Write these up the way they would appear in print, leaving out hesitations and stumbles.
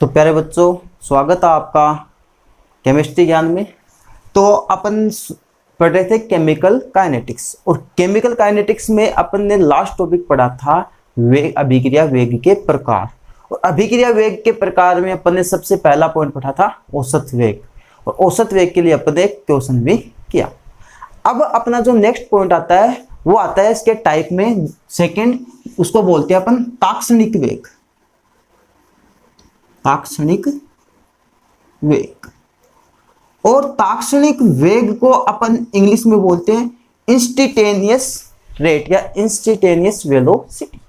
तो प्यारे बच्चों, स्वागत है आपका केमिस्ट्री ज्ञान में। तो अपन पढ़ रहे थे केमिकल काइनेटिक्स, और केमिकल काइनेटिक्स में अपन ने लास्ट टॉपिक पढ़ा था वेग, अभिक्रिया वेग के प्रकार। और अभिक्रिया वेग के प्रकार में अपन ने सबसे पहला पॉइंट पढ़ा था औसत वेग, और औसत वेग के लिए अपन ने एक क्वेश्चन भी किया। अब अपना जो नेक्स्ट पॉइंट आता है वो आता है इसके टाइप में सेकंड, उसको बोलते हैं अपन तात्क्षणिक वेग। तात्क्षणिक वेग, और तात्क्षणिक वेग को अपन इंग्लिश में बोलते हैं इंस्टेंटेनियस रेट या इंस्टेंटेनियस वेलोसिटी।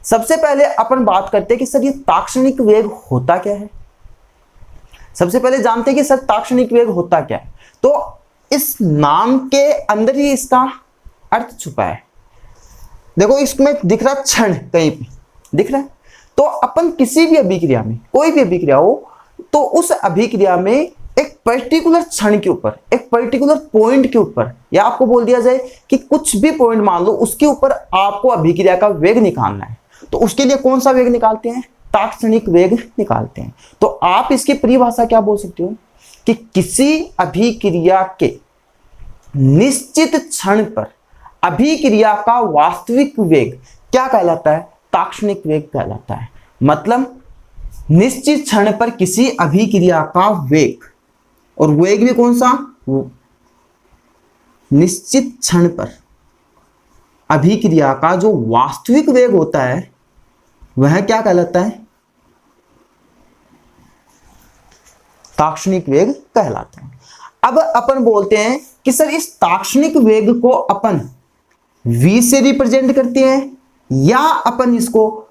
सबसे पहले अपन बात करते हैं कि सर ये तात्क्षणिक वेग होता क्या है। सबसे पहले जानते हैं कि सर तात्क्षणिक वेग होता क्या है। तो इस नाम के अंदर ही इसका अर्थ छुपा है। देखो इसमें दिख रहा क्षण, कहीं पे दिख रहा है। तो अपन किसी भी अभिक्रिया में, कोई भी अभिक्रिया हो, तो उस अभिक्रिया में एक पर्टिकुलर क्षण के ऊपर, एक पर्टिकुलर पॉइंट के ऊपर, या आपको बोल दिया जाए कि कुछ भी पॉइंट मान लो, उसके ऊपर आपको अभिक्रिया का वेग निकालना है। तो उसके लिए कौन सा वेग निकालते हैं? तात्क्षणिक वेग निकालते हैं। तो आप इसकी परिभाषा क्या बोल सकते हो कि किसी अभिक्रिया के निश्चित क्षण पर अभिक्रिया का वास्तविक वेग क्या कहलाता है? तात्क्षणिक वेग कहलाता है। मतलब निश्चित क्षण पर किसी अभिक्रिया का वेग, और वेग भी कौन सा? निश्चित क्षण पर अभिक्रिया का जो वास्तविक वेग होता है वह क्या कहलाता है? तात्क्षणिक वेग कहलाता है। अब अपन बोलते हैं कि सर इस तात्क्षणिक वेग को अपन v से रिप्रेजेंट करते हैं, या अपन इसको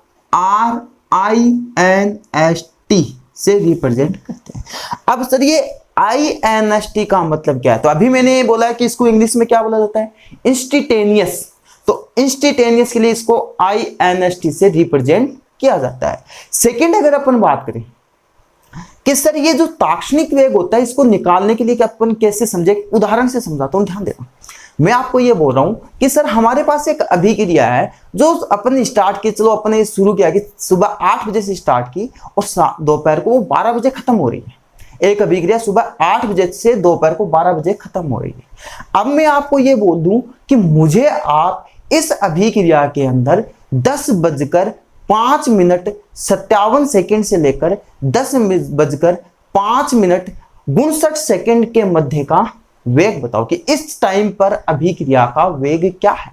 RINST से रिप्रेजेंट करते हैं। अब सर ये INST का मतलब क्या है? तो अभी मैंने बोला कि इसको इंग्लिश में क्या बोला जाता है? इंस्टेंटेनियस। तो इंस्टेंटेनियस के लिए इसको INST से रिप्रेजेंट किया जाता है। सेकंड, अगर अपन बात करें कि सर ये जो तात्क्षणिक वेग होता है इसको निकालने के लिए कि अपन कैसे समझे, उदाहरण से समझाता हूं, ध्यान देना। मैं आपको ये बोल रहा हूं कि सर हमारे पास एक अभिक्रिया है जो अपन स्टार्ट की, चलो अपन ने शुरू किया कि सुबह 8 बजे से स्टार्ट की और दोपहर को 12 बजे खत्म हो रही है। एक अभिक्रिया सुबह 8 बजे से दोपहर को 12 बजे खत्म हो रही है। अब मैं आपको ये बोल दूं कि मुझे आप इस अभिक्रिया के अंदर 10:05 से लेकर 10:05 के मध्य का वेग बताओ कि इस टाइम पर अभिक्रिया का वेग क्या है।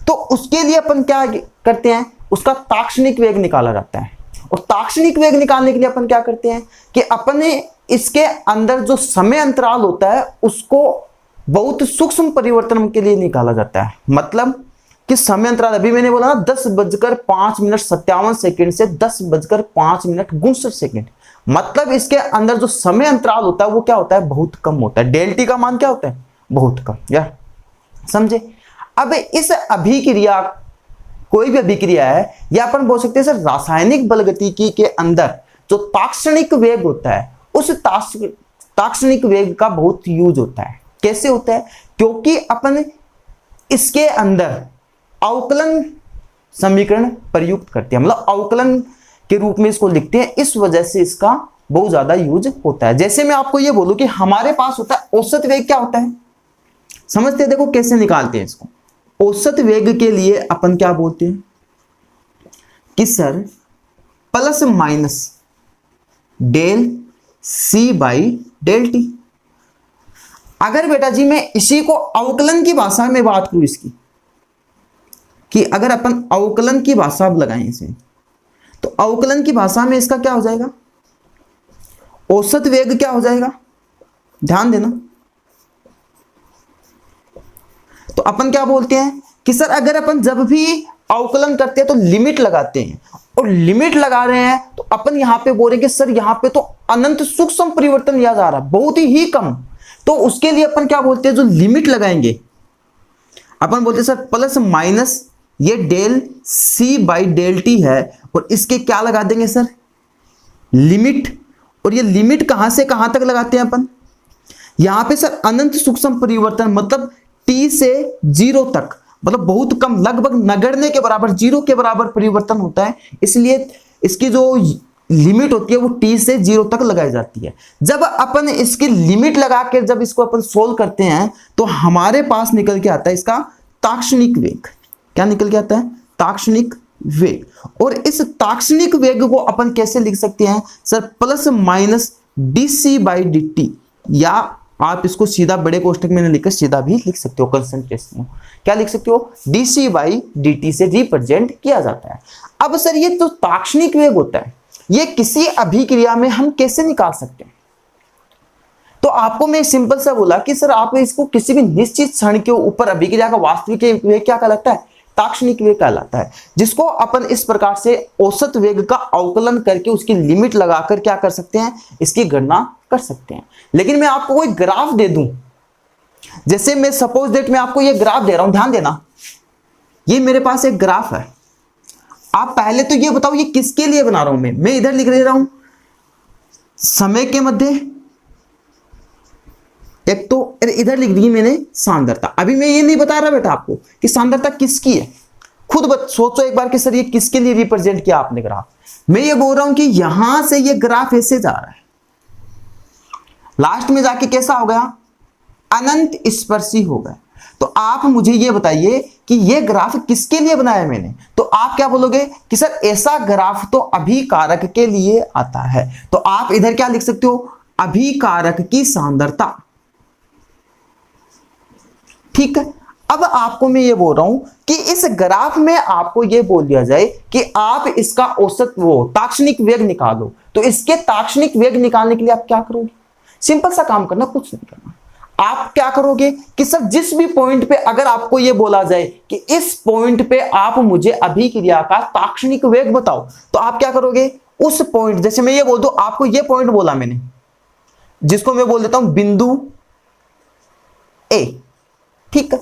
तो उसके लिए अपन क्या करते हैं? उसका तात्क्षणिक वेग निकाला जाता है। और तात्क्षणिक वेग निकालने के लिए अपन क्या करते हैं कि अपने इसके अंदर जो समय अंतराल होता है उसको बहुत सूक्ष्म परिवर्तन के लिए निकाला जाता है। मतलब कि समय अंतराल अभी मैंने बोला ना 10:05 से 10:05 मतलब इसके अंदर जो समय अंतराल होता है वो क्या होता है? बहुत कम होता है। डेल्टी का मान क्या होता है? बहुत कम। यार समझे? अब इस अभिक्रिया, कोई भी अभिक्रिया है, या अपन बोल सकते हैं सर रासायनिक बलगतिकी के अंदर जो तात्क्षणिक वेग होता है उस तात्क्षणिक वेग का बहुत यूज होता है। कैसे होता है? क्योंकि अपन इसके अंदर अवकलन समीकरण प्रयुक्त करते हैं, मतलब अवकलन के रूप में इसको लिखते हैं। इस वजह से इसका बहुत ज्यादा यूज होता है। जैसे मैं आपको ये बोलूं कि हमारे पास होता है औसत वेग, क्या होता है समझते हैं? देखो कैसे निकालते हैं इसको। औसत वेग के लिए अपन क्या बोलते हैं कि sir plus minus del C by del t. अगर बेटा जी मैं इसी को अवकलन की भाषा में बात करूं इसकी, कि अगर अपन अवकलन की भाषा लगाएं इसे, तो अवकलन की भाषा में इसका क्या हो जाएगा? औसत वेग क्या हो जाएगा? ध्यान देना। तो अपन क्या बोलते हैं कि सर अगर अपन जब भी अवकलन करते हैं तो लिमिट लगाते हैं, और लिमिट लगा रहे हैं तो अपन यहां पे बोल रहे हैं कि सर यहां पे तो अनंत सूक्ष्म परिवर्तन लिया जा रहा है, बहुत ही कम। तो उसके लिए अपन क्या बोलते हैं? जो लिमिट लगाएंगे अपन बोलते हैं सर प्लस माइनस ये del C by del t है, और इसके क्या लगा देंगे सर? लिमिट। और ये लिमिट कहां से कहां तक लगाते हैं अपन? यहां पे सर अनंत सूक्ष्म परिवर्तन, मतलब T से 0 तक, मतलब बहुत कम, लगभग नगण्य के बराबर, 0 के बराबर परिवर्तन होता है। इसलिए इसकी जो लिमिट होती है वो t से 0 तक लगाई जाती है। जब अपन इसकी लिमिट लगा के जब इसको अपन सोल्व करते हैं तो हमारे पास निकल के आता है इसका ताक्षणिक वेग। क्या निकल के आता है? ताक्षणिक वेग। और इस ताक्षणिक वेग को अपन कैसे लिख सकते हैं सर? प्लस माइनस dc/dt, या आप इसको सीधा बड़े कोष्टक में लिखकर सीधा भी लिख सकते हो, कंसंट्रेशन क्या लिख सकते हो? dc/dt से रिप्रेजेंट किया जाता है। अब सर ये तो ताक्षणिक वेग होता है, ये किसी अभिक्रिया में हम कैसे निकाल सकते हैं? तो आपको मैं सिंपल सा बोला कि सर आप इसको किसी भी निश्चित क्षण के ऊपर अभिक्रिया का वास्तविक वेग क्या कहलाता है? ताक्षणिक वेग कहलाता है, जिसको अपन इस प्रकार से औसत वेग का अवकलन करके उसकी लिमिट लगाकर क्या कर सकते हैं? इसकी गणना कर सकते हैं। लेकिन मैं आपको कोई ग्राफ दे दूं, जैसे मैं सपोज दैट मैं आपको ये ग्राफ दे रहा हूं, ध्यान देना, ये मेरे पास एक ग्राफ है। आप पहले तो ये बताओ ये किसके लिए बना रहा हूं मैं इधर लिख दे रहा हूं समय के मध्य, एक तो इधर लिख दी मैंने सांद्रता। अभी मैं ये नहीं बता रहा बेटा आपको कि सांद्रता किसकी है, खुद सोचो एक बार कि सर ये किसके लिए रिप्रेजेंट किया आपने ग्राफ। मैं ये बोल रहा हूं कि यहां से ये ग्राफ ऐसे जा रहा है, लास्ट में जाके कैसा हो गया? अनंत स्पर्शी हो गया। तो आप मुझे ये बताइए कि ये ग्राफ किसके लिए बनाया मैंने? तो आप क्या बोलोगे कि सर ऐसा ग्राफ तो अभिकारक के लिए आता है। तो आप इधर क्या लिख सकते हो? अभिकारक की सांद्रता। ठीक है। अब आपको मैं ये बोल रहा हूं कि इस ग्राफ में आपको ये बोल दिया जाए कि आप इसका औसत ताक्षणिक वेग निकालो, तो इसके ताक्षणिक वेग निकालने के लिए आप क्या करोगे? सिंपल सा काम करना, कुछ नहीं करना। आप क्या करोगे कि सर जिस भी पॉइंट पे अगर आपको ये बोला जाए कि इस पॉइंट पे आप मुझे अभिक्रिया का ताक्षणिक वेग बताओ, तो आप क्या करोगे? उस पॉइंट, जैसे मैं ये बोल दूं, आपको ये पॉइंट बोला मैंने, जिसको मैं बोल देता हूं बिंदु ए। ठीक है।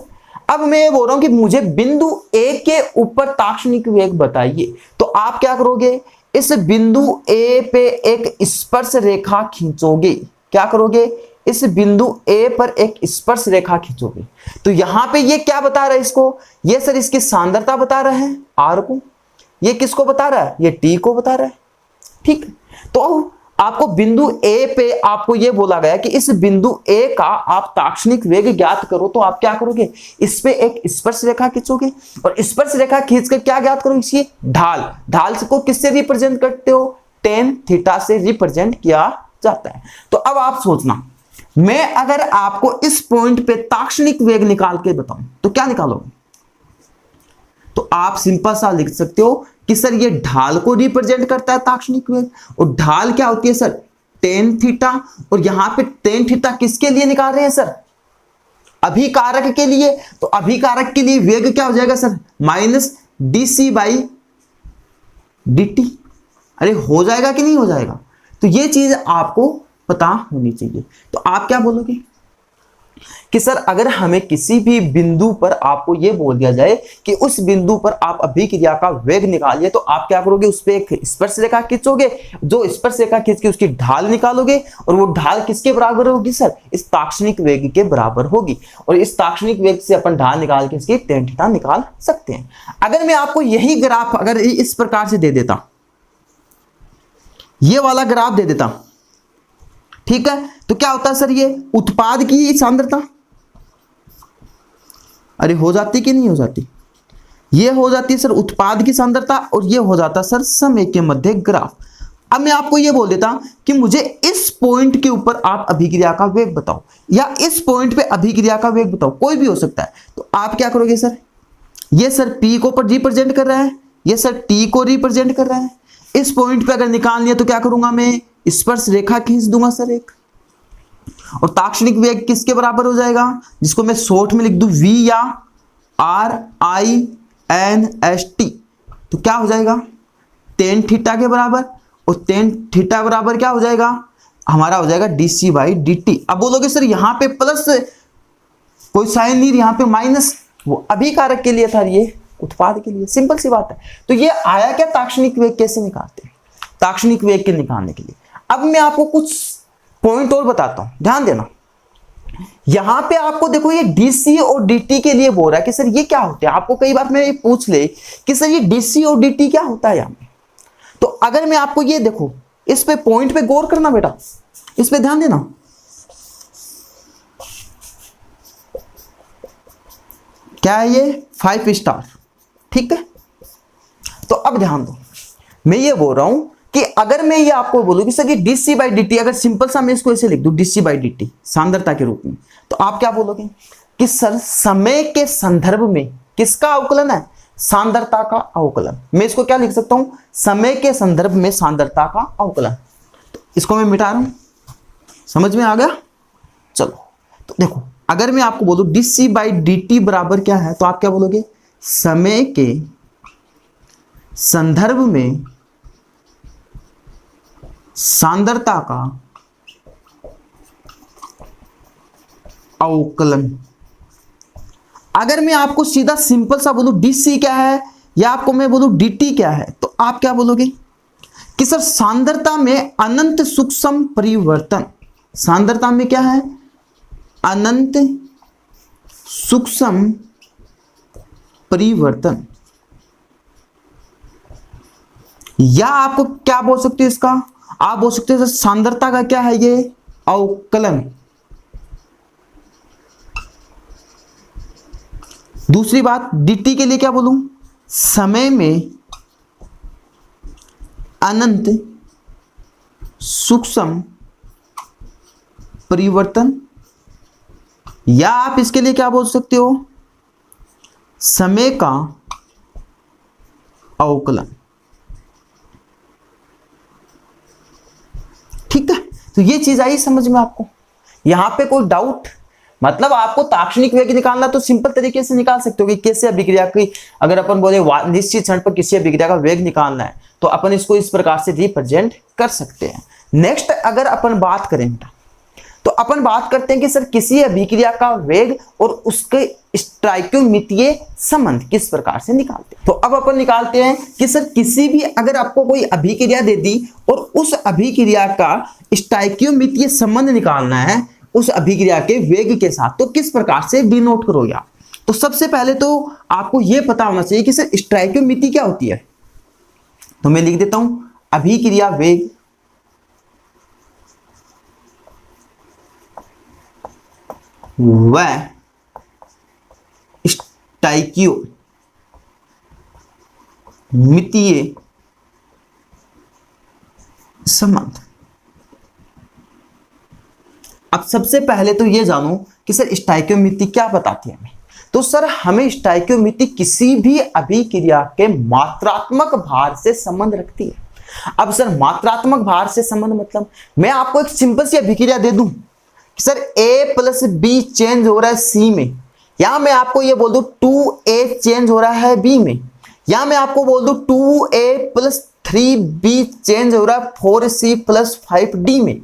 अब मैं ये बोल रहा हूं कि मुझे बिंदु ए के ऊपर ताक्षणिक वेग बताइए, तो आप क्या करोगे? इस बिंदु ए पे एक स्पर्श रेखा खींचोगे। क्या करोगे? इस बिंदु ए पर एक स्पर्श रेखा खींचोगे। तो यहां पे ये क्या बता रहा है इसको? ये सर इसकी सांद्रता बता रहा है आर को। ये किसको बता रहा है? ये टी को बता रहा है। ठीक है। तो आपको बिंदु ए पे आपको ये बोला गया कि इस बिंदु ए का आप ताक्षणिक वेग ज्ञात करो, तो आप क्या करोगे? इस पे एक स्पर्श रेखा खींचोगे, और स्पर्श रेखा खींच कर क्या ज्ञात करोगे? इसकी ढाल। ढाल को किससे रिप्रेजेंट करते हो? टेन थीटा से रिप्रेजेंट किया जाता है। तो अब आप सोचना, मैं अगर आपको इस पॉइंट पे ताक्षणिक वेग निकाल के बताऊं तो क्या निकालोगे? तो आप सिंपल सा लिख सकते हो कि सर ये ढाल को रिप्रेजेंट करता है ताक्षणिक वेग, और ढाल क्या होती है सर? Tan theta. और यहां पे टेन थीटा किसके लिए निकाल रहे हैं सर? अभिकारक के लिए। तो अभिकारक के लिए वेग क्या हो जाएगा सर? Minus dc/dt। अरे हो जाएगा कि नहीं हो जाएगा? तो ये चीज आपको पता होनी चाहिए। तो आप क्या बोलोगे कि सर अगर हमें किसी भी बिंदु पर आपको यह बोल दिया जाए कि उस बिंदु पर आप अभिक्रिया का वेग निकालिए, तो आप क्या करोगे? उस पर एक स्पर्श रेखा खींचोगे, जो स्पर्श रेखा खींच के उसकी ढाल निकालोगे, और वो ढाल किसके बराबर होगी सर? इस ताक्षणिक वेग के बराबर होगी। और इस ताक्षणिक वेग से अपन ढाल निकाल के इसकी टेन थीटा निकाल सकते हैं। अगर मैं आपको यही ग्राफ अगर इस प्रकार से दे देता, ये वाला ग्राफ दे देता, ठीक है, तो क्या होता है सर? ये उत्पाद की सांद्रता, अरे हो जाती कि नहीं हो जाती? ये हो जाती है सर उत्पाद की सांद्रता, और ये हो जाता सर समय के मध्य ग्राफ। अब मैं आपको ये बोल देता कि मुझे इस पॉइंट के ऊपर आप अभिक्रिया का वेग बताओ, या इस पॉइंट पे अभिक्रिया का वेग बताओ, कोई भी हो सकता है। तो आप क्या करोगे सर? ये सर P को रिप्रेजेंट कर रहा है, ये सर T को रिप्रेजेंट कर रहा है। इस पॉइंट पे अगर निकालनी है तो क्या करूंगा मैं? स्पर्श रेखा खींच दूंगा सर एक, और ताक्षणिक वेग किसके बराबर हो जाएगा? जिसको मैं शॉर्ट में लिख दूं V या RINST, तो क्या हो जाएगा? टेन थीटा के बराबर, और टेन थीटा बराबर क्या हो जाएगा? हमारा हो जाएगा dc/dt। अब बोलोगे सर यहाँ पे प्लस कोई साइन नहीं, यहाँ पे माइनस, वो अभिकारक के लिए था, ये उत्पाद के लिए। सिंपल सी बात है। तो ये आया क्या? ताक्षणिक वेग कैसे निकालते हैं? ताक्षणिक वेग के निकालने के लिए अब मैं आपको कुछ पॉइंट और बताता हूं, ध्यान देना। यहां पे आपको देखो ये डीसी और डीटी के लिए बोल रहा है कि सर ये क्या होते हैं। आपको कई बार मैं पूछ ले कि सर ये डीसी और डीटी क्या होता है यहां पे, तो अगर मैं आपको ये देखो, इस पे पॉइंट पे गौर करना बेटा, इस पे ध्यान देना। क्या है ये? 5 स्टार। ठीक है, तो अब ध्यान दो, मैं ये बोल रहा हूं कि अगर मैं ये आपको बोलूं कि सर ये dc बाई dt, अगर सिंपल सा मैं इसको ऐसे लिख दूं dc बाई dt सांद्रता के रूप में, तो आप क्या बोलोगे कि सर समय के संदर्भ में किसका अवकलन है? सांद्रता का अवकलन। मैं इसको क्या लिख सकता हूं? समय के संदर्भ में सांद्रता का अवकलन। तो इसको मैं मिटा रहा हूं, समझ में आ गया? चलो, तो देखो, अगर मैं आपको बोलूं dc बाई dt बराबर क्या है, तो आप क्या बोलोगे? समय के संदर्भ में सांद्रता का अवकलन। अगर मैं आपको सीधा सिंपल सा बोलूं dc क्या है, या आपको मैं बोलूं dt क्या है, तो आप क्या बोलोगे कि सर सांद्रता में अनंत सूक्ष्म परिवर्तन। सांद्रता में क्या है? अनंत सूक्ष्म परिवर्तन। या आपको क्या बोल सकते हो इसका? आप बोल सकते हो सांद्रता का क्या है ये? अवकलन। दूसरी बात, dt के लिए क्या बोलूं? समय में अनंत सूक्ष्म परिवर्तन। या आप इसके लिए क्या बोल सकते हो? समय का अवकलन। ठीक है, तो ये चीज आई समझ में आपको? यहां पे कोई डाउट? मतलब आपको ताक्षणिक वेग निकालना तो सिंपल तरीके से निकाल सकते हो कि कैसे अभिक्रिया की, अगर अपन बोले निश्चित क्षण पर किसी अभिक्रिया का वेग निकालना है, तो अपन इसको इस प्रकार से रिप्रेजेंट कर सकते हैं। नेक्स्ट अगर अपन बात करें तो अपन बात करते हैं कि सर किसी अभिक्रिया का वेग और उसके स्टोइकियोमेट्रिय संबंध किस प्रकार से निकालते हैं। तो अब अपन निकालते हैं कि सर किसी भी, अगर आपको कोई अभिक्रिया दे दी और उस अभिक्रिया का स्टोइकियोमेट्रिय संबंध निकालना है उस अभिक्रिया के वेग के साथ, तो किस प्रकार से डिनोट करोगे आप? तो सबसे पहले तो आपको यह पता होना चाहिए कि सर स्टोइकियोमेट्री क्या होती है। तो मैं लिख देता हूं, अभिक्रिया वेग व स्टोइकियोमेट्रिय संबंध। अब सबसे पहले तो ये जानो कि सर स्टोइकियोमेट्री क्या बताती है हमें। तो सर हमें स्टोइकियोमेट्री किसी भी अभिक्रिया के मात्रात्मक भार से संबंध रखती है। अब सर मात्रात्मक भार से संबंध मतलब, मैं आपको एक सिंपल सी अभिक्रिया दे दूं कि sir a plus B change हो रहा है c में, या मैं आपको ये बोल दूं 2a चेंज हो रहा है b में, या मैं आपको बोल दूं 2a प्लस 3b चेंज हो रहा है 4c प्लस 5d में,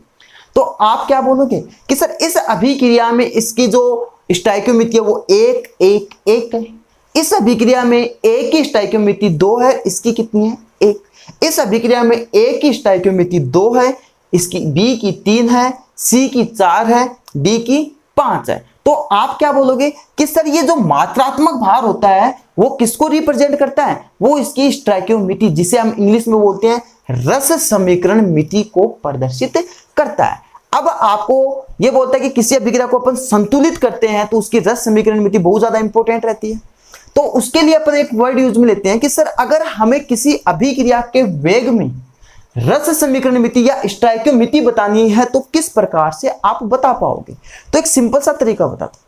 तो आप क्या बोलोगे कि सर इस अभिक्रिया में इसकी जो स्टोइकियोमेट्री है वो 1 1 1 है। इस अभिक्रिया में a की स्टोइकियोमेट्री 2 है, इसकी कितनी है? 1। इस अभिक्रिया में a की स्टोइकियोमेट्री 2 है, इसकी b की 3 है, c की 4 है, d की 5 है। तो आप क्या बोलोगे कि सर ये जो मात्रात्मक भार होता है वो किसको रिप्रेजेंट करता है? वो इसकी स्टोइकियोमेट्री, जिसे हम इंग्लिश में बोलते हैं रस समीकरण मिति, को प्रदर्शित करता है। अब आपको ये बोलता है कि किसी अभिक्रिया को अपन संतुलित करते हैं तो उसकी रस समीकरण मिति बहुत ज्यादा इंपॉर्टेंट रहती है। तो उसके लिए अपन एक वर्ड यूज में लेते हैं कि सर अगर हमें किसी अभिक्रिया के वेग में रस समीकरण मिति या स्टोइकियोमेट्री बतानी है तो किस प्रकार से आप बता पाओगे? तो एक सिंपल सा तरीका बताता हूं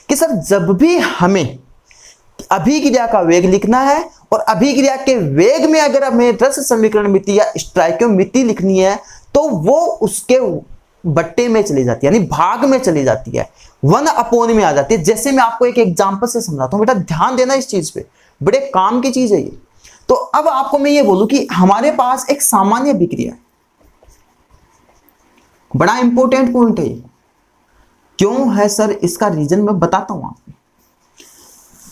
कि सर जब भी हमें अभिक्रिया का वेग लिखना है और अभिक्रिया के वेग में अगर हमें रस समीकरण मिति या स्टोइकियोमेट्री लिखनी है तो वो उसके बट्टे में चली जाती है, यानी भाग में चली जाती है, 1/, में आ जाती है। जैसे मैं आपको एक एग्जांपल से समझाता हूं, बेटा ध्यान देना इस चीज पे, बड़े काम की चीज है ये। तो अब आपको मैं ये बोलूं कि हमारे पास एक सामान्य अभिक्रिया है, बड़ा इंपॉर्टेंट पॉइंट है ये। क्यों है सर? इसका रीजन मैं बताता हूं आपको।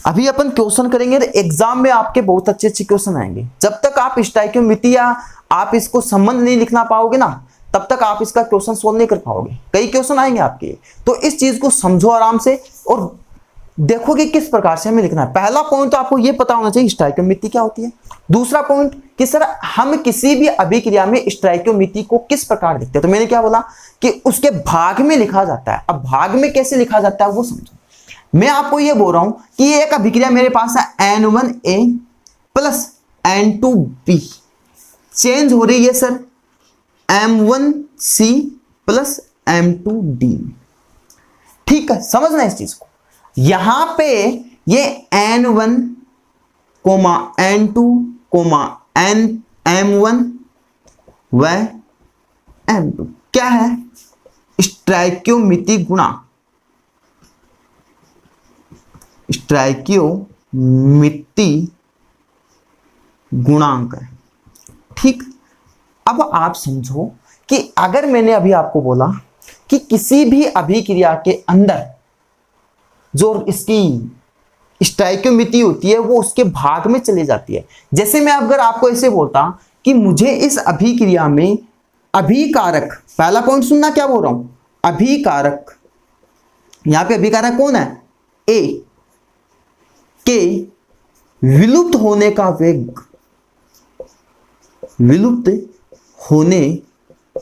अभी अपन क्वेश्चन करेंगे तो एग्जाम में आपके बहुत अच्छे अच्छे क्वेश्चन आएंगे। जब तक आप स्टोइकियोमेट्री या आप इसको संबंध नहीं लिखना पाओगे ना, तब तक आप इसका क्वेश्चन सोल्व नहीं कर पाओगे। कई क्वेश्चन आएंगे आपके, तो इस चीज को समझो आराम से और देखोगे किस प्रकार से हमें लिखना है। पहला पॉइंट तो आपको ये पता होना चाहिए स्टोइकोमेट्री क्या होती है। दूसरा पॉइंट कि सर हम किसी भी अभिक्रिया में स्टोइकोमेट्री को किस प्रकार लिखते हैं। तो मैंने क्या बोला कि उसके भाग में लिखा जाता है। अब भाग में कैसे लिखा जाता है वो समझो। मैं आपको ये बोल रहा हूं कि ये एक अभिक्रिया मेरे पास है N1A प्लस N2B, चेंज हो रही है सर M1C प्लस M2D। ठीक है, समझना इस चीज को। यहां पे ये N1 coma N2 coma M1 व M2 क्या है, स्टोइकोमेट्री गुणांक, स्टोइकोमेट्री गुणांक है। ठीक, अब आप समझो कि अगर मैंने अभी आपको बोला कि किसी भी अभिक्रिया के अंदर जो इसकी स्टोइकोमेट्री होती है वो उसके भाग में चली जाती है। जैसे मैं अगर आपको ऐसे बोलता कि मुझे इस अभिक्रिया में अभिकारक, पहला पॉइंट सुनना क्या बोल रहा हूं, अभिकारक, यहां पे अभिकारक कौन है, ए के विलुप्त होने का वेग, विलुप्त होने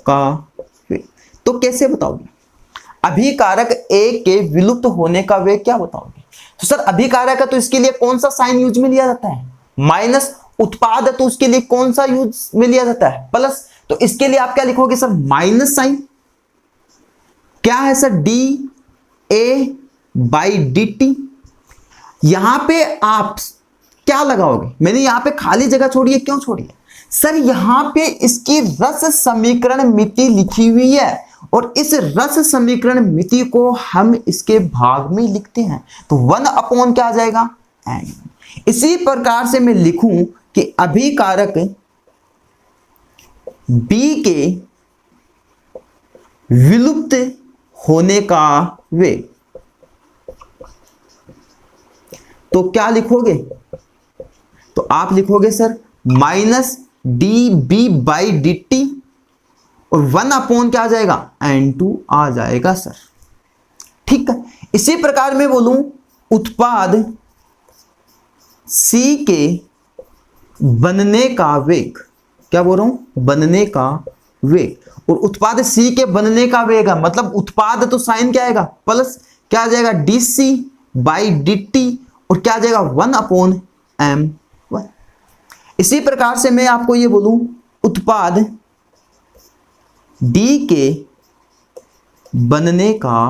का वेग, तो कैसे बताओगे अभिकारक ए के विलुप्त होने का वेग क्या बताओगे। तो सर अभिकारक है तो इसके लिए कौन सा साइन यूज में लिया जाता है, माइनस, उत्पाद है तो उसके लिए कौन सा यूज में लिया जाता है, प्लस। तो इसके लिए आप क्या लिखोगे सर, माइनस साइन, क्या है sir, D A by d t. यहां पे आप क्या लगाओगे, मैंने यहां पे खाली जगह छोड़ी है, क्यों छोड़ी है सर, यहां पे इसकी रस समीकरण मिति लिखी हुई है और इस रस समीकरण मिति को हम इसके भाग में लिखते हैं। तो 1 अपॉन क्या आ जाएगा, n। इसी प्रकार से मैं लिखूं कि अभिकारक B के विलुप्त होने का वेग, तो क्या लिखोगे, तो आप लिखोगे sir minus d b by d t और 1 अपॉन क्या आ जाएगा, N2 आ जाएगा सर। ठीक है, इसी प्रकार मैं बोलूं उत्पाद C के बनने का वेग, क्या बोल रहा हूं, बनने का वेग, और उत्पाद C के बनने का वेग है, मतलब उत्पाद तो साइन क्या आएगा, प्लस क्या आ जाएगा, d c by d t और क्या आ जाएगा 1 अपॉन M1। इसी प्रकार से मैं आपको ये बोलूं उत्पाद D के बनने का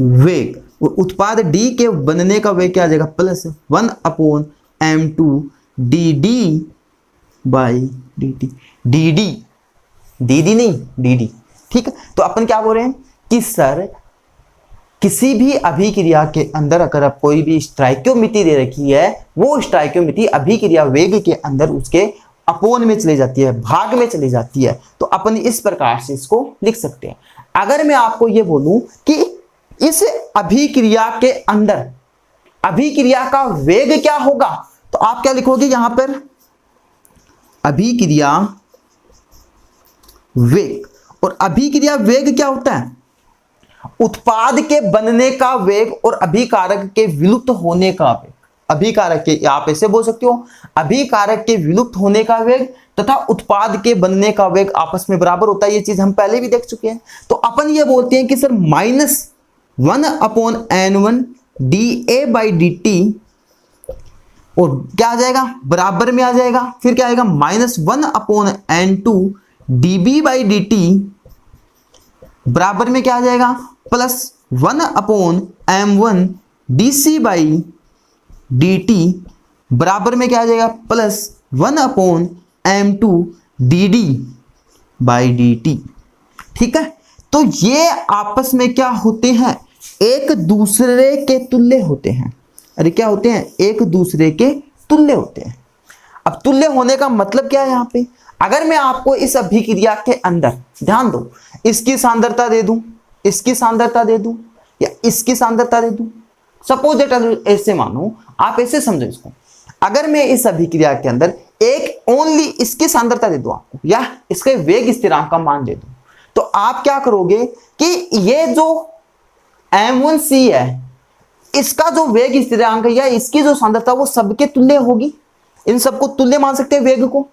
वेग, और उत्पाद D के बनने का वेग क्या आ जाएगा, plus 1 upon M2 d d by d T, D D, D D नहीं डी डी। ठीक है, तो अपन क्या बोल रहे हैं कि सर किसी भी अभिक्रिया के अंदर अगर आप कोई भी स्टोइकोमेट्री दे रखी है, वो स्टोइकोमेट्री अभिक्रिया वेग के अंदर उसके अपोन में चली जाती है, भाग में चली जाती है। तो अपन इस प्रकार से इसको लिख सकते हैं। अगर मैं आपको ये बोलूं कि इस अभिक्रिया के अंदर अभिक्रिया का वेग क्या होगा, तो आप क्या लिखोगे यहां पर, अभिक्रिया वेग, और अभिक्रिया वेग क्या होता है, उत्पाद के बनने का वेग और अभिकारक के विलुप्त होने का वेग। अभिकारक के, आप ऐसे बोल सकते हो, अभिकारक के विलुप्त होने का वेग तथा उत्पाद के बनने का वेग आपस में बराबर होता है। ये चीज हम पहले भी देख चुके हैं। तो अपन ये बोलते हैं कि sir minus 1 upon N1 D A by d t, और क्या आ जाएगा, बराबर में आ जाएगा, फिर क्या आएगा, minus 1 upon N2 d b by d t, बराबर में क्या आ जाएगा, plus 1 upon M1 d c by d t, बराबर में क्या आ जाएगा, plus 1 upon M2 d d by d t. ठीक है, तो ये आपस में क्या होते हैं, एक दूसरे के तुल्य होते हैं। अरे क्या होते हैं, एक दूसरे के तुल्य होते हैं। अब तुल्य होने का मतलब क्या है, यहाँ पे अगर मैं आपको इस अभिक्रिया के अंदर, ध्यान दो, इसकी सांद्रता दे दूं, इसकी सांद्रता दे दूं या इसकी सांद्रता दे दूं, सपोज दैट, ऐसे मानो, आप ऐसे समझो इसको, अगर मैं इस अभिक्रिया के अंदर एक ओनली इसकी सांद्रता दे दूं आपको, या इसके वेग स्थिरांक का मान दे दूं, तो आप क्या करोगे कि ये जो M1C है इसका जो वेग स्थिरांक या इसकी जो सांद्रता वो सबके तुल्य होगी। इन सबको तुल्य मान सकते हैं वेग को,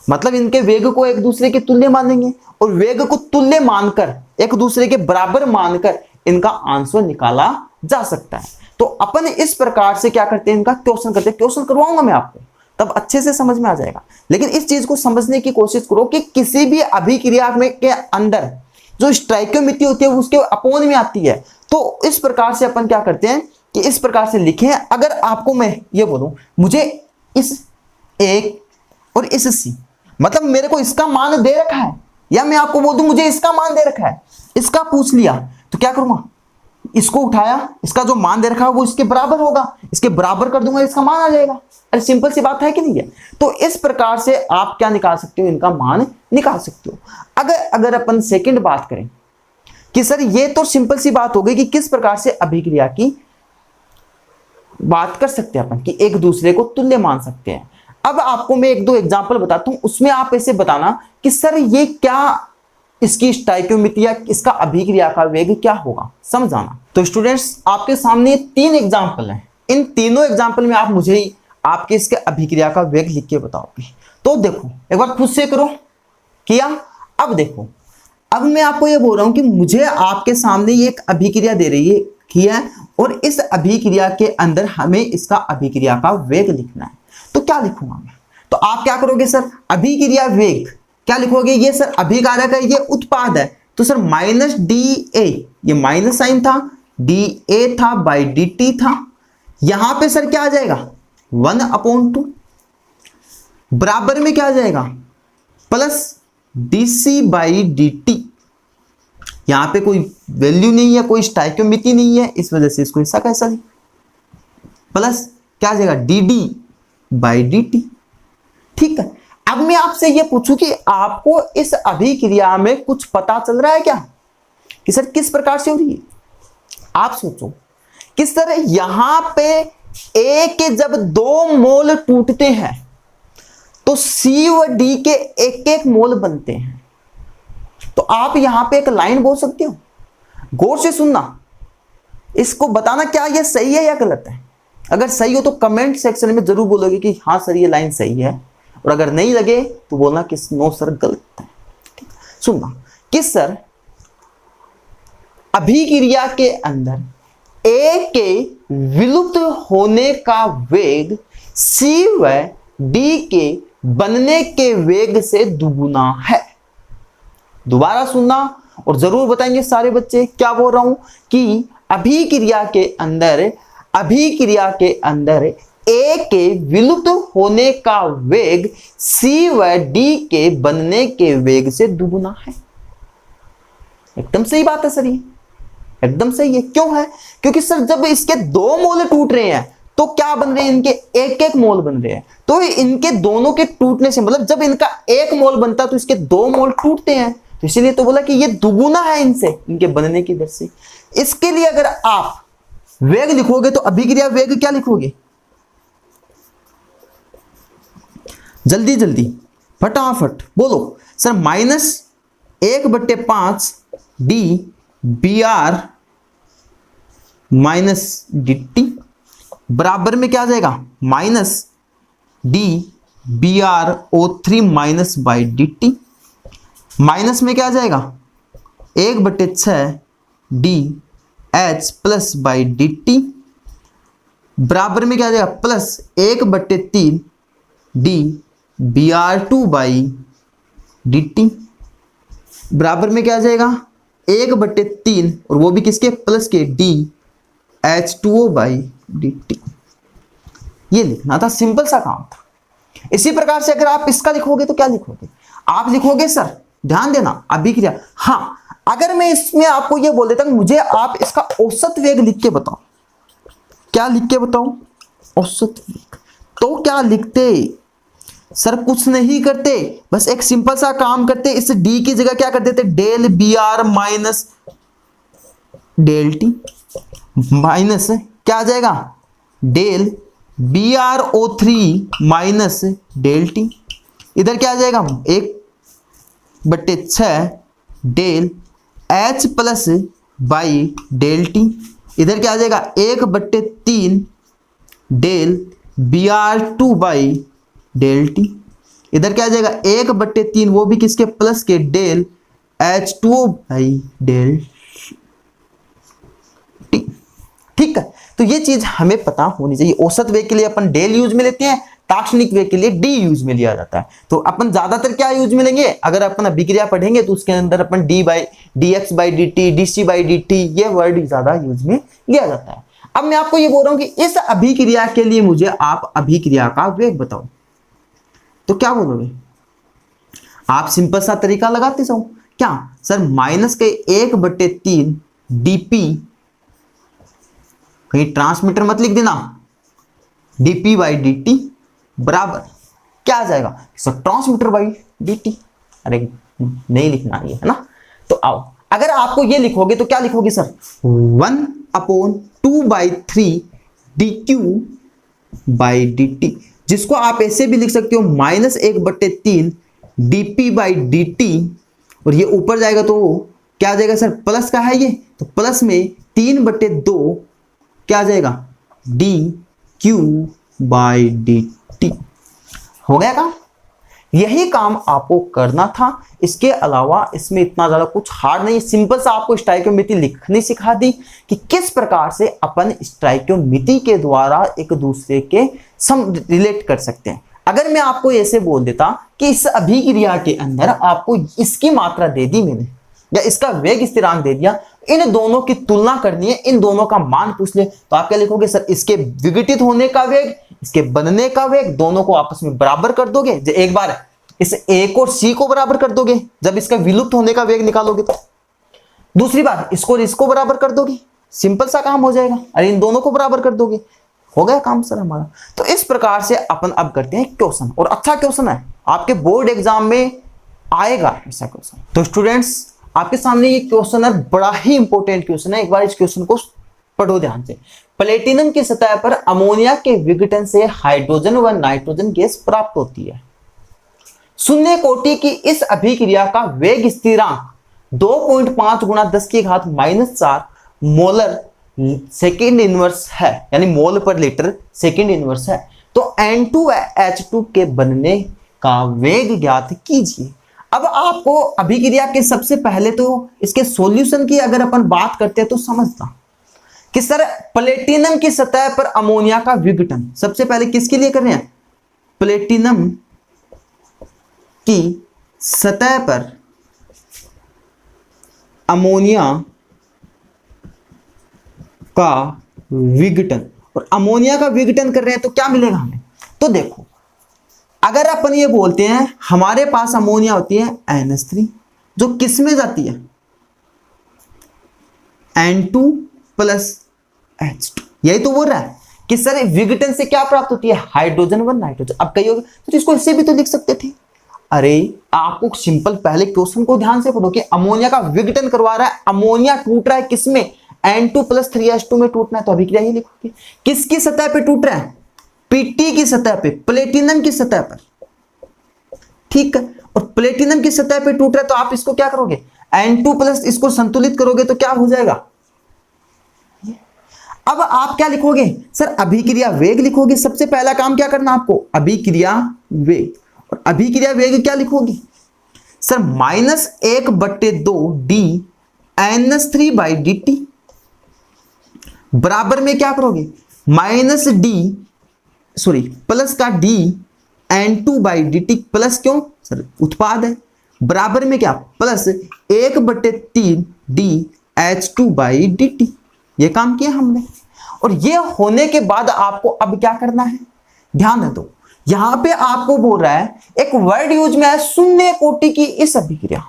मतलब इनके वेग को एक दूसरे के तुल्य मान लेंगे और वेग को तुल्य मानकर एक दूसरे के बराबर मानकर इनका आंसर निकाला जा सकता है। तो अपन इस प्रकार से क्या करते हैं, इनका क्वेश्चन करते हैं। क्वेश्चन करवाऊंगा मैं आपको, तब अच्छे से समझ में आ जाएगा। लेकिन इस चीज को समझने की कोशिश करो कि किसी भी अभिक्रिया में के अंदर जो स्टोइकियोमेट्री होती है उसके अपोन में आती है। तो इस प्रकार से अपन क्या करते हैं कि इस प्रकार से लिखें। अगर आपको मैं ये बोलूं मुझे इस एक और इस सी, मतलब मेरे को इसका मान दे रखा है, या मैं आपको बोल दूं मुझे इसका मान दे रखा है, इसका पूछ लिया, तो क्या करूंगा, इसको उठाया, इसका जो मान दे रखा है वो इसके बराबर होगा, इसके बराबर कर दूंगा, इसका मान आ जाएगा। अरे सिंपल सी बात है कि नहीं है। तो इस प्रकार से आप क्या निकाल सकते हो, इनका मान निकाल सकते हो। अगर अपन सेकंड बात करें कि सर ये तो सिंपल सी बात हो गई कि किस प्रकार से अभिक्रिया की बात कर सकते हैं अपन कि एक दूसरे को तुल्य मान सकते हैं। अब आपको मैं एक दो एग्जांपल बताता हूं, उसमें आप ऐसे बताना कि सर ये क्या, इसकी स्टोइकियोमेट्री या इसका अभिक्रिया का वेग क्या होगा, समझाना। तो स्टूडेंट्स आपके सामने 3 एग्जांपल हैं। इन तीनों एग्जांपल में आप मुझे आपके इसके अभिक्रिया का वेग लिख के बताओगे। तो देखो एक बार खुद से करो, किया। अब देखो, अब मैं आपको ये बोल रहा हूं कि मुझे आपके सामने ये एक अभिक्रिया दे रही है, किया, और इस अभिक्रिया के अंदर हमें इसका अभिक्रिया का वेग लिखना है। तो क्या लिखूंगा मैं, तो आप क्या करोगे सर, अभिक्रिया वेग क्या लिखोगे, ये सर अभिकारक है, ये उत्पाद है, तो सर माइनस डी ए, ये माइनस साइन था, डी ए था बाई डी टी था, यहां पे सर क्या आ जाएगा 1/2, बराबर में क्या आ जाएगा plus d c by d t. यहां पे कोई वैल्यू नहीं है, कोई स्टोइकियोमेट्री नहीं है, इस वजह से इसको ऐसा कैसा नहीं, प्लस क्या आ जाएगा D d by d t. ठीक है। अब मैं आपसे ये पूछूं कि आपको इस अभिक्रिया में कुछ पता चल रहा है क्या कि सर किस प्रकार से हो रही है। आप सोचो कि सर यहां पे ए के जब 2 मोल टूटते हैं तो सी व डी के एक एक मोल बनते हैं। तो आप यहां पे एक लाइन बोल सकते हो, गौर से सुनना, इसको बताना क्या ये सही है या गलत है। अगर सही हो तो कमेंट सेक्शन में जरूर बोलोगे कि हाँ सर ये लाइन सही है, और अगर नहीं लगे तो बोलना कि नो सर गलत है। सुनना कि सर अभिक्रिया के अंदर ए के विलुप्त होने का वेग सी व डी के बनने के वेग से दुगुना है। दोबारा सुनना और जरूर बताएंगे सारे बच्चे क्या बोल रहा हूं कि अभिक्रिया के अंदर ए के विलुप्त होने का वेग सी व डी के बनने के वेग से दुगुना है। एकदम सही बात है सर, ये एकदम सही है। क्यों है, क्योंकि सर जब इसके 2 मोल टूट रहे हैं तो क्या बन रहे हैं, इनके एक एक मोल बन रहे हैं। तो इनके दोनों के टूटने से, मतलब जब इनका 1 मोल बनता है तो इसके 2 मोल टूटते हैं, तो इसीलिए तो बोला कि ये दुगुना है इनसे, इनके बनने की दर से। इसके लिए अगर आप वेग लिखोगे तो अभिक्रिया वेग क्या लिखोगे, जल्दी जल्दी फटाफट बोलो sir, -1/5 d b r minus d t बराबर में क्या आ जाएगा minus d b r o 3 minus by d t. Minus में क्या आ जाएगा 1/6 d h plus by d t बराबर में क्या आ जाएगा plus 1/3 d b r 2 by d t बराबर में क्या आ जाएगा 1/3 और वो भी किसके प्लस के D H2O by d T. ये लिखना था, सिंपल सा काम था। इसी प्रकार से अगर आप इसका लिखोगे तो क्या लिखोगे, आप लिखोगे सर ध्यान देना अभिक्रिया। हाँ, अगर मैं इसमें आपको ये बोल देता हूं मुझे आप इसका औसत वेग लिख के बताओ, क्या लिख के बताओ औसत वेग, तो क्या लिखते सर, कुछ नहीं करते, बस एक सिंपल सा काम करते, इस डी की जगह क्या कर देते del b r minus del t minus क्या आ जाएगा del b r o 3 minus del t, इधर क्या आ जाएगा 1/6 del h plus by del t, इधर क्या आ जाएगा 1/3 del Br2 by del t. इधर क्या आ जाएगा 1/3 वो भी किसके प्लस के del H2O by del T. ठीक है, तो ये चीज हमें पता होनी चाहिए। औसत वेग के लिए अपन डेल यूज में लेते हैं, ताक्षणिक वेग के लिए डी यूज में लिया जाता है। तो अपन ज्यादातर क्या यूज में लेंगे, अगर अपन अभिक्रिया पढ़ेंगे तो उसके अंदर अपन dx by dt, dc by dt ये वर्ड ज्यादा यूज में लिया जाता है। अब मैं आपको ये बोल रहा हूं कि इस अभिक्रिया के लिए मुझे आप अभिक्रिया का वेग बताओ, तो क्या बोलोगे आप? सिंपल सा तरीका लगाते जाओ। क्या सर, माइनस के 1/3 dp, कहीं ट्रांसमीटर मत लिख देना, dp बाई dt बराबर क्या आ जाएगा सर, ट्रांसमीटर बाई dt। अरे नहीं लिखना ये है ना। तो आओ, अगर आपको ये लिखोगे तो क्या लिखोगे सर, 1/2/3 dq बाई dt, जिसको आप ऐसे भी लिख सकते हो -1/3 dp बाई dt, और ये ऊपर जाएगा तो क्या आ जाएगा सर, प्लस का है ये, तो प्लस में 3/2 क्या आ जाएगा dq बाई dt। हो गया काम? यही काम आपको करना था, इसके अलावा इसमें इतना ज्यादा कुछ हार्ड नहीं। सिंपल सा आपको स्टोइकियोमेट्री लिखनी सिखा दी कि किस प्रकार से अपन स्टोइकियोमेट्री के द्वारा एक दूसरे के सम रिलेट कर सकते हैं। अगर मैं आपको ऐसे बोल देता कि इस अभिक्रिया के अंदर आपको इसकी मात्रा दे दी मैंने, या इसका वेग स्थिरांक दे दिया, इन दोनों की तुलना करनी है, इन दोनों का मान पूछ ले, तो आप क्या लिखोगे सर, इसके विघटित होने का वेग, इसके बनने का वेग, दोनों को आपस में बराबर कर दोगे। एक बार इस ए को और सी को बराबर कर दोगे जब इसका विलुप्त होने का वेग निकालोगे तो। दूसरी बार इसको और इसको बराबर कर दोगे, सिंपल सा काम हो जाएगा। अरे इन दोनों को बराबर कर दोगे, हो गया काम सर हमारा। तो इस प्रकार से अपन अब करते हैं क्वेश्चन, और अच्छा क्वेश्चन है, आपके बोर्ड एग्जाम में आएगा ऐसा क्वेश्चन। तो स्टूडेंट्स आपके सामने ये क्वेश्चन है, बड़ा ही इंपॉर्टेंट क्वेश्चन है, एक बार इस क्वेश्चन को पढ़ो ध्यान से। प्लेटिनम की सतह पर अमोनिया के विघटन से हाइड्रोजन व नाइट्रोजन गैस प्राप्त होती है। शून्य कोटि की इस अभिक्रिया का वेग स्थिरांक 2.5 गुणा 10⁻⁻⁴ मोलर सेकेंड इनवर्स है, यानी मोल पर लीटर सेकेंड इनवर्स है। तो N2H2 के बनने का वेग ज्ञात कीजिए। अब आपको अभिक्रिया के सबसे पहले तो इसके सॉल्यूशन की अगर अपन बात करते हैं तो समझना कि सर प्लेटिनम की सतह पर अमोनिया का विघटन सबसे पहले किसके लिए कर रहे हैं, प्लेटिनम की सतह पर अमोनिया का विघटन, और अमोनिया का विघटन कर रहे हैं तो क्या मिलेगा हमें। तो देखो अगर अपन ये बोलते हैं हमारे पास अमोनिया होती है NH3 जो किस में जाती है N2 प्लस H2, यही तो बोल रहा है कि सर विघटन से क्या प्राप्त होती है, हाइड्रोजन व नाइट्रोजन। अब कहिए तो इसको इससे भी तो लिख सकते थे। अरे आपको सिंपल पहले क्वेश्चन को ध्यान से पढ़ो कि अमोनिया का विघटन करवा रहा है, अमोनिया टूट रहा है किसमें, N2 प्लस 3H2 में टूटना है, तो अभिक्रिया ही लिखोगे। किसकी सतह पे टूट रहा है, Pt की सतह पे, प्लेटिनम की सतह पर, ठीक है। और प्लेटिनम की सतह पे टूट रहा है तो आप इसको क्या करोगे, N2 प्लस इसको संतुलित करोगे तो क्या हो जाएगा। अब आप क्या लिखोगे सर, अभिक्रिया वेग लिखोगे। सबसे पहला काम क्या करना आपको, अभिक्रिया वेग, और अभिक्रिया वेग क्या लिखोगे sir, -1/2 d NH3 by dt बराबर में क्या करोगे, प्लस का d N2 by dt, plus क्यों सर उत्पाद है, बराबर में क्या plus 1/3 d H2 by dt। ये काम किया हमने, और ये होने के बाद आपको अब क्या करना है, ध्यान दो। यहां पे आपको बोल रहा है एक वर्ड यूज में है, शून्य कोटि की इस अभिक्रिया।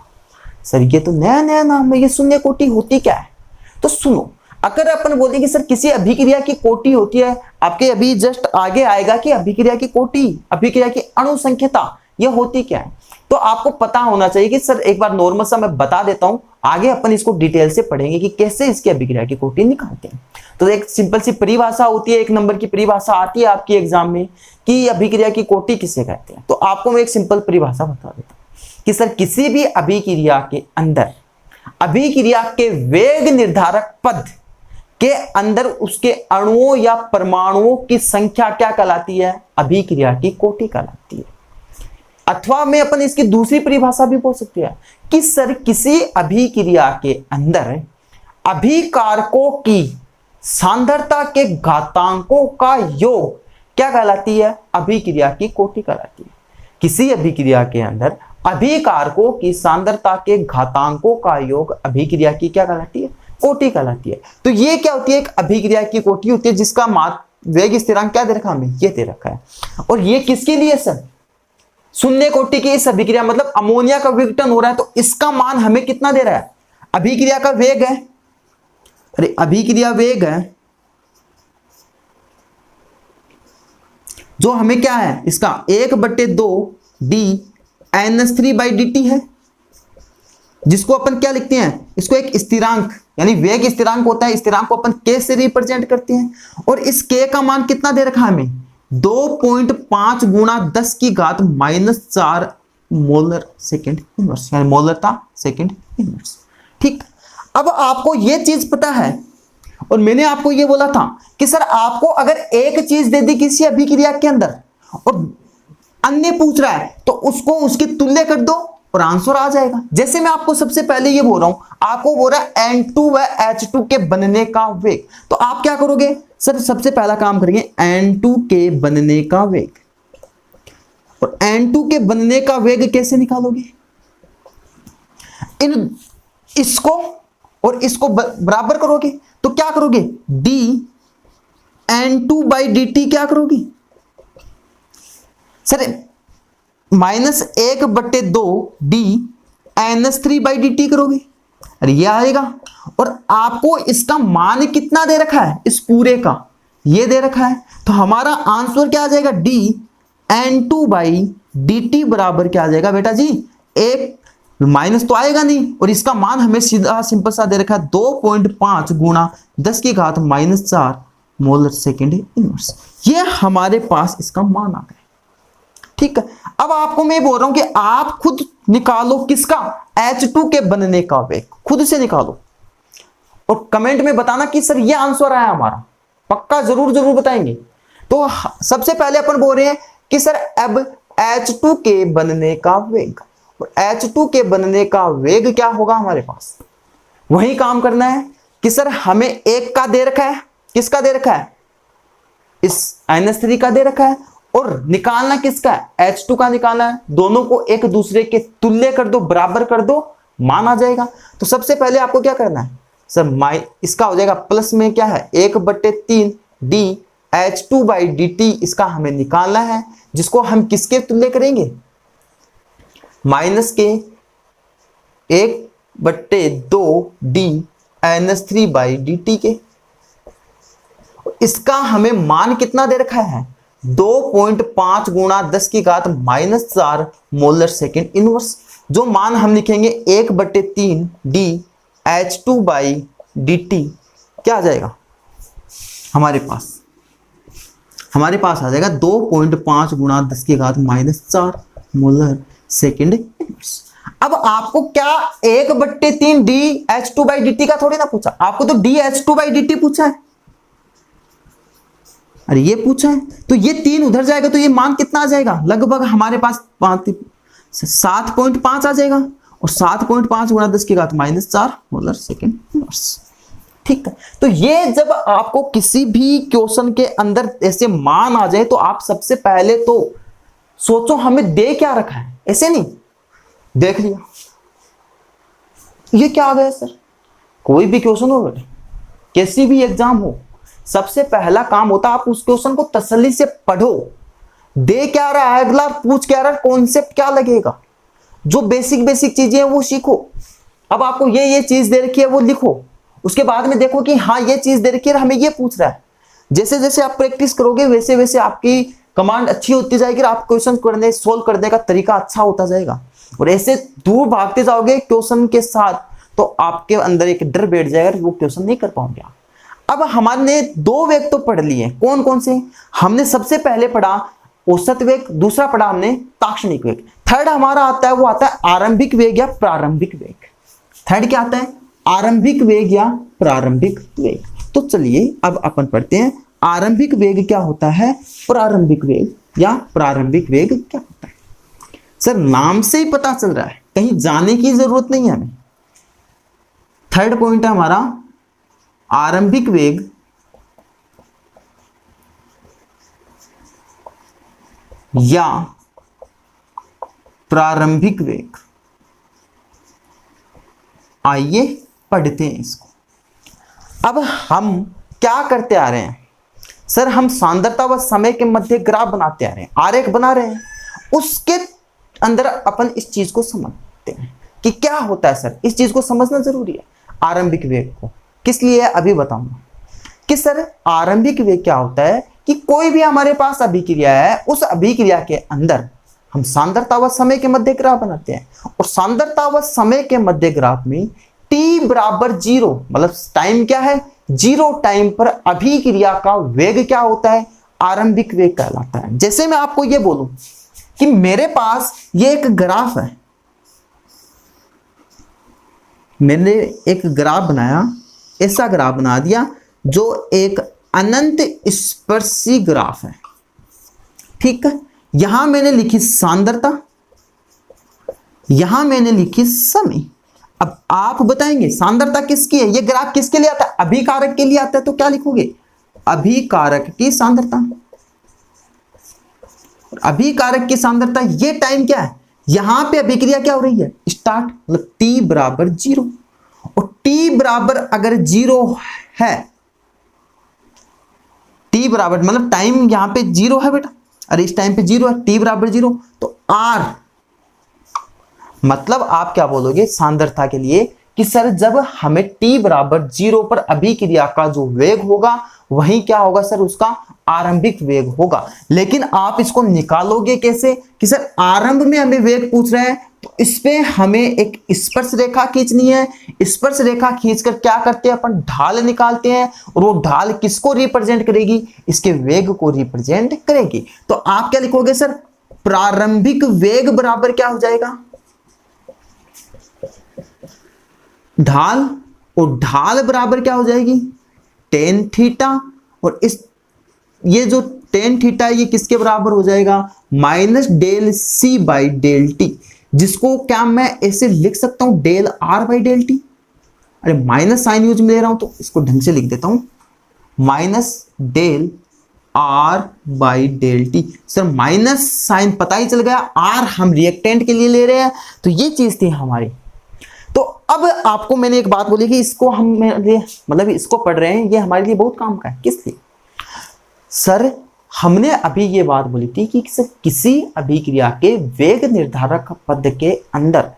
सर ये तो नया नया नाम है, ये शून्य कोटि होती क्या है। तो सुनो, अगर अपन बोले कि सर किसी अभिक्रिया की कोटि होती है, आपके अभी जस्ट आगे आएगा कि अभिक्रिया की कोटि, अभिक्रिया की अणु संख्यता, ये होती क्या है। तो आपको पता होना चाहिए कि सर एक बार नॉर्मल सा मैं बता देता हूं, आगे अपन इसको डिटेल से पढ़ेंगे कि कैसे इसकी अभिक्रिया की कोटि निकालते हैं। तो एक सिंपल सी परिभाषा होती है, 1 नंबर की परिभाषा आती है आपकी एग्जाम में कि अभिक्रिया की कोटि किसे कहते हैं। तो आपको मैं एक सिंपल परिभाषा बता देता हूं कि सर किसी भी अभिक्रिया के अंदर अभिक्रिया के वेग निर्धारक पद के अंदर उसके अणुओं या परमाणुओं की संख्या क्या कहलाती है? अभिक्रिया की कोटि कहलाती है। अथवा में अपन इसकी दूसरी परिभाषा भी बोल सकते हैं कि सर किसी अभिक्रिया के अंदर अभिकारकों की सांद्रता के घातांकों का योग क्या कहलाती है? अभिक्रिया की कोटि कहलाती है। किसी अभिक्रिया के अंदर अभिकारकों की सांद्रता के घातांकों का योग अभिक्रिया की क्या कहलाती है? कोटि कहलाती है। तो ये क्या होती है? एक अभिक्रिया की कोटि होती है जिसका वेग स्थिरांक क्या दे रखा हमें? ये दे रखा है। और ये किसके लिए सर? शून्य कोटि की इस अभिक्रिया, मतलब अमोनिया का विघटन हो रहा है, तो इसका मान हमें कितना दे रहा है? अभिक्रिया का वेग है, अरे अभिक्रिया वेग है जो हमें क्या है इसका 1/2 dNH3/dt है, जिसको अपन क्या लिखते हैं? इसको एक स्थिरांक यानी वेग स्थिरांक होता है, स्थिरांक को अपन k से रिप्रेजेंट करते हैं। और इस k का मान कितना दे रखा है हमें? 2.5 गुणा 10 की घात -4 मोलर सेकेंड इनवर्स, यानी मोलरता सेकेंड इनवर्स। ठीक, अब आपको यह चीज पता है और मैंने आपको यह बोला था कि सर आपको अगर एक चीज दे दी किसी अभिक्रिया के अंदर और अन्य पूछ रहा है तो उसको उसकी तुल्य कर दो और आंसर आ जाएगा। जैसे मैं आपको सबसे पहले ये बोल रहा हूं, आपको बोल रहा है N2 व H2 के बनने का वेग, तो आप क्या करोगे सर? सबसे पहला काम करेंगे N2 के बनने का वेग। और N2 के बनने का वेग कैसे निकालोगे? इन इसको और इसको बराबर करोगे तो क्या करोगे? dN2/dt क्या करोगे सर? -1/2 dNH3/dt करोगे। अरे ये आएगा। और आपको इसका मान कितना दे रखा है? इस पूरे का ये दे रखा है। तो हमारा आंसर क्या आ जाएगा? dN2/dt बराबर क्या आ जाएगा बेटा जी? एक माइनस तो आएगा नहीं, और इसका मान हमें सीधा सिंपल सा दे रखा है 2.5 गुणा 10 की घात -4 मोलर सेकेंड इनवर्स। ये हमारे पास इसका मान आ गया। ठीक है, अब आपको मैं बोल रहा हूं कि आप खुद निकालो किसका? H2 के बनने का वेग, खुद से निकालो और कमेंट में बताना कि सर ये आंसर आया हमारा। पक्का जरूर जरूर बताएंगे। तो सबसे पहले अपन बोल रहे हैं कि सर अब H2 के बनने का वेग, और H2 के बनने का वेग क्या होगा हमारे पास? वही काम करना है कि सर हमें एक का दे रखा है, किसका दे रखा है? इस NH3 का दे रखा है, और निकालना किसका है? H2 का निकालना है। दोनों को एक दूसरे के तुल्य कर दो, बराबर कर दो, मान आ जाएगा। तो सबसे पहले आपको क्या करना है सर? इसका हो जाएगा प्लस में क्या है 1/3 dH2/dt, इसका हमें निकालना है, जिसको हम किसके तुल्य करेंगे? -1/2 dNH3/dt के। इसका हमें मान कितना दे रखा है? 2.5 गुणा 10 की घात -4 मोलर सेकेंड इनवर्स। जो मान हम लिखेंगे 1/3 dH2/dt क्या आ जाएगा हमारे पास? हमारे पास आ जाएगा 2.5 गुणा 10 की घात -4 मोलर सेकेंड इनवर्स। अब आपको क्या 1/3 dH2/dt का थोड़ी ना पूछा, आपको तो dH2/dt पूछा है। अरे ये पूछा है, तो ये 3 उधर जाएगा तो ये मान कितना आ जाएगा? लगभग हमारे पास 7.5 आ जाएगा, और 7.5 गुणा 10 की घात -4 मोलर सेकेंड इनवर्स। ठीक है, तो ये जब आपको किसी भी क्वेश्चन के अंदर ऐसे मान आ जाए तो आप सबसे पहले तो सोचो हमें दे क्या रखा है। ऐसे नहीं देख लिया ये क्या आ गया सर। कोई भी क्वेश्चन हो बेटे, कैसी भी एग्जाम हो, सबसे पहला काम होता है आप उस क्वेश्चन को तसल्ली से पढ़ो। दे क्या रहा है अगला, पूछ क्या रहा है, कॉन्सेप्ट क्या लगेगा, जो बेसिक बेसिक चीजें हैं वो सीखो। अब आपको ये चीज दे रखी है वो लिखो, उसके बाद में देखो कि हाँ ये चीज दे रखी है हमें ये पूछ रहा है। जैसे जैसे आप प्रैक्टिस करोगे वैसे वैसे आपकी कमांड अच्छी होती जाएगी, आप क्वेश्चन करने सोल्व करने का तरीका अच्छा होता जाएगा। और ऐसे दूर भागते जाओगे क्वेश्चन के साथ तो आपके अंदर एक डर बैठ जाएगा, वो क्वेश्चन नहीं कर पाओगे आप। अब हमारे 2 वेग तो पढ़ लिए, कौन कौन से? हमने सबसे पहले पढ़ा औसत वेग, दूसरा पढ़ा हमने ताक्षणिक वेग, थर्ड हमारा आता है वो आता है आरंभिक वेग या प्रारंभिक वेग। थर्ड क्या आता है? आरंभिक वेग या प्रारंभिक वेग। तो चलिए अब अपन पढ़ते हैं आरंभिक वेग क्या होता है, प्रारंभिक वेग या प्रारंभिक वेग क्या होता है। सर नाम से ही पता चल रहा है, कहीं जाने की जरूरत नहीं है हमें। थर्ड पॉइंट है हमारा आरंभिक वेग या प्रारंभिक वेग। आइए पढ़ते हैं इसको। अब हम क्या करते आ रहे हैं सर, हम सांद्रता व समय के मध्य ग्राफ बनाते आ रहे हैं, आरेख बना रहे हैं। उसके अंदर अपन इस चीज को समझते हैं कि क्या होता है सर, इस चीज को समझना जरूरी है। आरंभिक वेग को किस लिए अभी बताऊंगा कि सर आरंभिक वेग क्या होता है कि कोई भी हमारे पास अभिक्रिया है, उस अभिक्रिया के अंदर हम सांद्रता व समय के मध्य ग्राफ बनाते हैं, और सांद्रता व समय के मध्य ग्राफ में t बराबर 0 मतलब टाइम क्या है, 0 टाइम पर अभिक्रिया का वेग क्या होता है, आरंभिक वेग कहलाता है। जैसे मैं आपको ये बोलूं कि मेरे पास ये एक ग्राफ है, मैंने एक ग्राफ बनाया, ऐसा ग्राफ बना दिया जो एक अनंत स्पर्शी ग्राफ है, ठीक है। यहां मैंने लिखी सांद्रता, यहां मैंने लिखी समय। अब आप बताएंगे सांद्रता किसकी है, ये ग्राफ किसके लिए आता है, अभिकारक के लिए आता है, तो क्या लिखोगे, अभिकारक की सांद्रता। अभिकारक की सांद्रता, ये टाइम क्या है, यहां पे अभिक्रिया क्या हो रही है, स्टार्ट, मतलब t बराबर 0, और t बराबर अगर 0 है, t बराबर मतलब टाइम यहां पे 0 है बेटा, अरे इस टाइम पे 0 है, t बराबर 0, तो r मतलब आप क्या बोलोगे सांद्रता के लिए कि सर जब हमें t बराबर 0 पर अभिक्रिया का जो वेग होगा वही क्या होगा सर, उसका आरंभिक वेग होगा। लेकिन आप इसको निकालोगे कैसे कि सर आरंभ में हमें वेग पूछ रहे हैं, तो इस पे हमें एक स्पर्श रेखा खींचनी है। स्पर्श रेखा खींचकर क्या करते हैं अपन, ढाल निकालते हैं, और वो ढाल किसको रिप्रेजेंट करेगी, इसके वेग को रिप्रेजेंट करेगी। तो आप क्या लिखोगे सर, प्रारंभिक वेग बराबर क्या हो जाएगा, ढाल, और ढाल बराबर क्या हो जाएगी, टेन थीटा, और इस ये जो टेन थीटा ये किसके बराबर हो जाएगा, minus del c by del t, जिसको क्या मैं ऐसे लिख सकता हूं, del r by del t. अरे माइनस साइन यूज में ले रहा हूं तो इसको ढंग से लिख देता हूं, minus del r by del t. Sir minus sign पता ही चल गया, आर हम रिएक्टेंट के लिए ले रहे हैं, तो ये चीज थी हमारी। तो अब आपको मैंने एक बात बोली कि इसको हम मतलब इसको पढ़ रहे हैं, ये हमारे लिए बहुत काम का है। किस लिए सर, हमने अभी ये बात बोली थी कि किसी अभिक्रिया के वेग निर्धारक पद के अंदर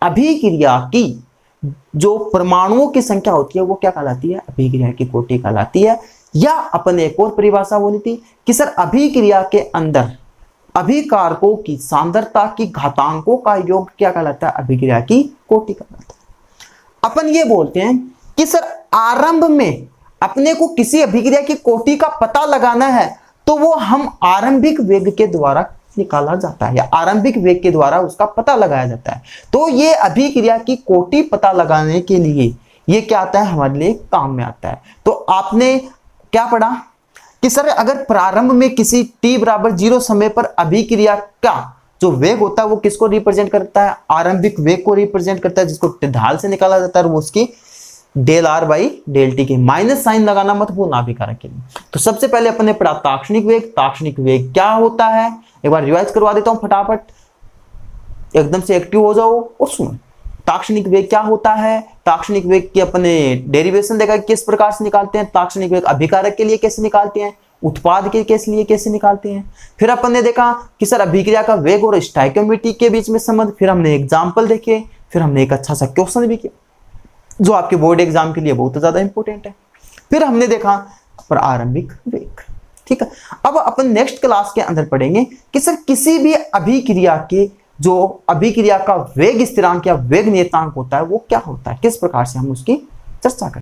अभिक्रिया की जो परमाणुओं की संख्या होती है वो क्या कहलाती है, अभिक्रिया की कोटि कहलाती है। या अपन एक और परिभाषा बोली थी कि सर अभिक्रिया के अंदर अभिकारकों की सांद्रता की घातांकों का योग क्या कहलाता है, अभिक्रिया की कोटि कहलाता है। अपन ये बोलते हैं कि सर आरंभ में अपने को किसी अभिक्रिया की कोटि का पता लगाना है, तो वो हम आरंभिक वेग के द्वारा निकाला जाता है, या आरंभिक वेग के द्वारा उसका पता लगाया जाता है। तो ये अभिक्रिया की कोटि पता लगाने के लिए ये क्या आता है, हमारे लिए काम में आता है। तो आपने क्या पढ़ा कि सर अगर प्रारंभ में किसी t बराबर 0 समय पर अभिक्रिया का जो वेग होता है वो किसको रिप्रेजेंट करता है, आरंभिक वेग को रिप्रेजेंट करता है, जिसको ढाल से निकाला जाता है, और वो उसकी del r by del t के, माइनस साइन लगाना मत भूलना अभिकारक के लिए। तो सबसे पहले अपन ने पढ़ा ताक्षणिक वेग। ताक्षणिक वेग क्या होता है, एक बार रिवाइज करवा देता हूं फटाफट, एकदम से एक्टिव हो जाओ और सुनो। ताक्षणिक वेग क्या होता है, ताक्षणिक वेग की अपने डेरिवेशन देखा किस प्रकार से निकालते हैं, ताक्षणिक वेग अभिकारक के लिए कैसे निकालते हैं, उत्पाद के केस लिए कैसे निकालते हैं। फिर अपन ने देखा कि सर अभिक्रिया का वेग और स्टोइकियोमेट्री के बीच में संबंध, फिर हमने एग्जाम्पल देखे, फिर हमने एक अच्छा सा क्वेश्चन भी किया जो आपके बोर्ड एग्जाम के लिए बहुत ज्यादा इंपॉर्टेंट है। फिर हमने देखा पर आरंभिक वेग, ठीक है। अब अपन नेक्स्ट क्लास के अंदर पढ़ेंगे कि सर किसी भी अभिक्रिया के जो अभिक्रिया का वेग स्थिरांक या वेग नियतांक होता है वो क्या होता है, किस प्रकार से हम उसकी चर्चा करें।